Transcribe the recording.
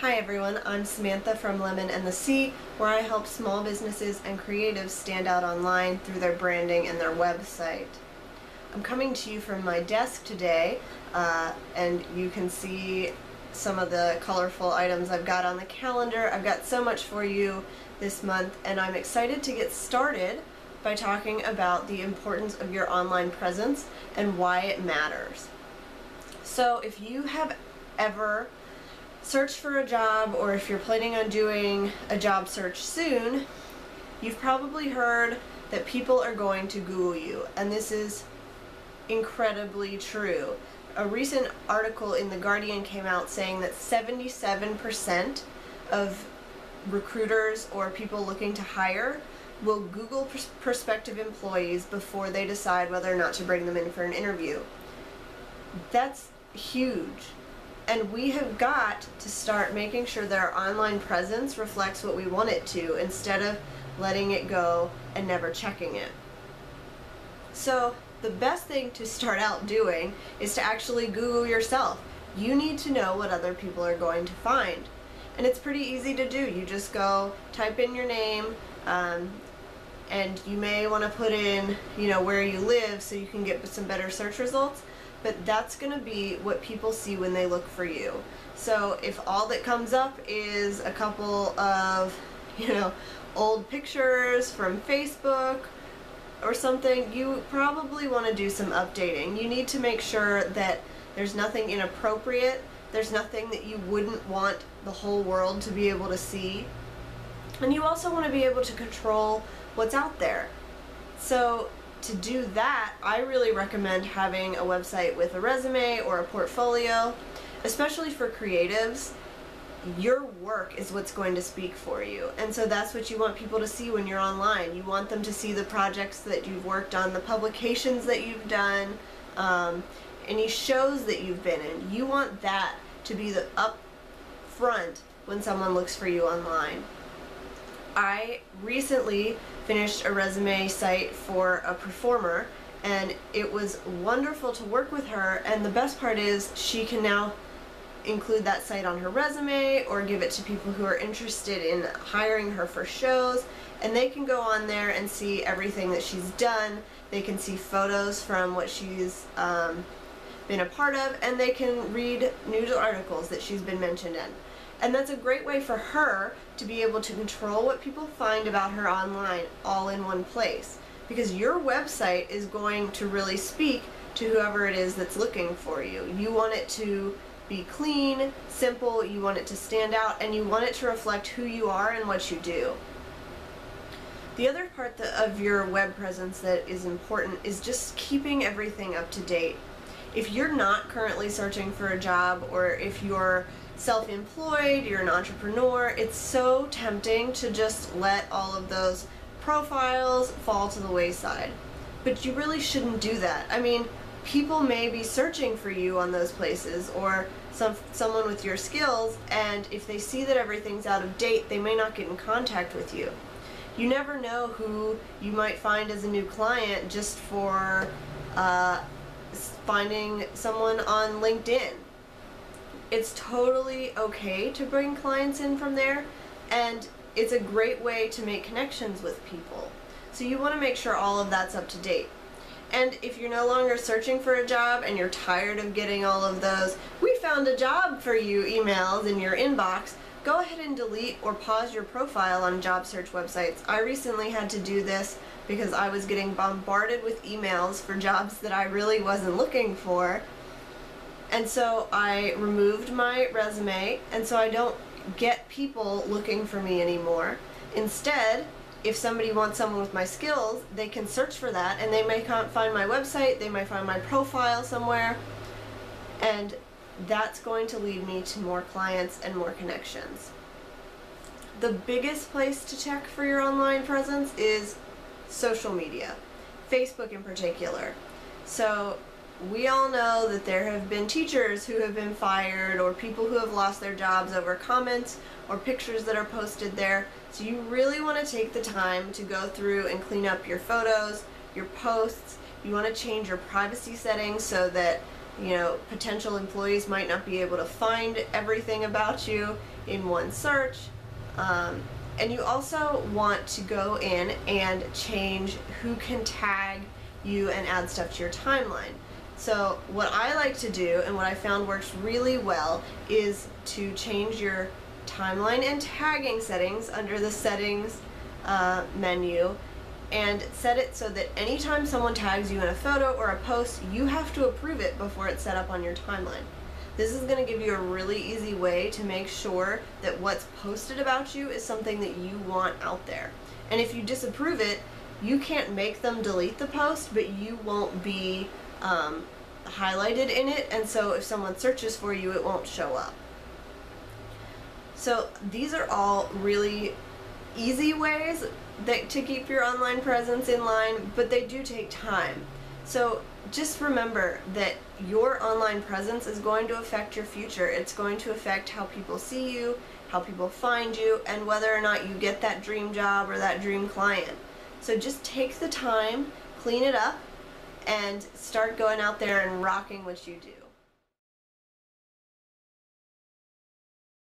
Hi everyone, I'm Samantha from Lemon and the Sea, where I help small businesses and creatives stand out online through their branding and their website. I'm coming to you from my desk today, and you can see some of the colorful items I've got on the calendar. I've got so much for you this month, and I'm excited to get started by talking about the importance of your online presence and why it matters. So if you have ever searched for a job, or if you're planning on doing a job search soon, you've probably heard that people are going to Google you, and this is incredibly true. A recent article in The Guardian came out saying that 77% of recruiters or people looking to hire will Google prospective employees before they decide whether or not to bring them in for an interview. That's huge. And we have got to start making sure that our online presence reflects what we want it to, instead of letting it go and never checking it. So the best thing to start out doing is to actually Google yourself. You need to know what other people are going to find. And it's pretty easy to do. You just go type in your name, and you may want to put in, where you live so you can get some better search results. But that's going to be what people see when they look for you. So if all that comes up is a couple of, old pictures from Facebook or something, you probably want to do some updating. You need to make sure that there's nothing inappropriate, there's nothing that you wouldn't want the whole world to be able to see. And you also want to be able to control what's out there. So to do that, I really recommend having a website with a resume or a portfolio, especially for creatives. Your work is what's going to speak for you, and so that's what you want people to see when you're online. You want them to see the projects that you've worked on, the publications that you've done, any shows that you've been in. You want that to be the up front when someone looks for you online. I recently finished a resume site for a performer, and it was wonderful to work with her, and the best part is she can now include that site on her resume or give it to people who are interested in hiring her for shows, and they can go on there and see everything that she's done. They can see photos from what she's been a part of, and they can read news articles that she's been mentioned in. And that's a great way for her to be able to control what people find about her online all in one place. Because your website is going to really speak to whoever it is that's looking for you. You want it to be clean, simple, you want it to stand out, and you want it to reflect who you are and what you do. The other part of your web presence that is important is just keeping everything up to date. If you're not currently searching for a job, or if you're self-employed, you're an entrepreneur, it's so tempting to just let all of those profiles fall to the wayside. But you really shouldn't do that. I mean, people may be searching for you on those places, or someone with your skills, and if they see that everything's out of date, they may not get in contact with you. You never know who you might find as a new client just for finding someone on LinkedIn. It's totally okay to bring clients in from there, and it's a great way to make connections with people. So you want to make sure all of that's up to date. And if you're no longer searching for a job and you're tired of getting all of those "we found a job for you" emails in your inbox, go ahead and delete or pause your profile on job search websites. I recently had to do this because I was getting bombarded with emails for jobs that I really wasn't looking for. And so I removed my resume, and so I don't get people looking for me anymore. Instead, if somebody wants someone with my skills, they can search for that, and they may find my website, they might find my profile somewhere, and that's going to lead me to more clients and more connections. The biggest place to check for your online presence is social media, Facebook in particular. So we all know that there have been teachers who have been fired, or people who have lost their jobs over comments or pictures that are posted there. So you really want to take the time to go through and clean up your photos, your posts. You want to change your privacy settings so that Potential employees might not be able to find everything about you in one search. And you also want to go in and change who can tag you and add stuff to your timeline. So what I like to do, and what I found works really well, is to change your timeline and tagging settings under the settings menu, and set it so that anytime someone tags you in a photo or a post, you have to approve it before it's set up on your timeline. This is going to give you a really easy way to make sure that what's posted about you is something that you want out there. And if you disapprove it, you can't make them delete the post, but you won't be highlighted in it, and so if someone searches for you, it won't show up. So these are all really easy ways to keep your online presence in line, but they do take time. So just remember that your online presence is going to affect your future. It's going to affect how people see you, how people find you, and whether or not you get that dream job or that dream client. So just take the time, clean it up, and start going out there and rocking what you do.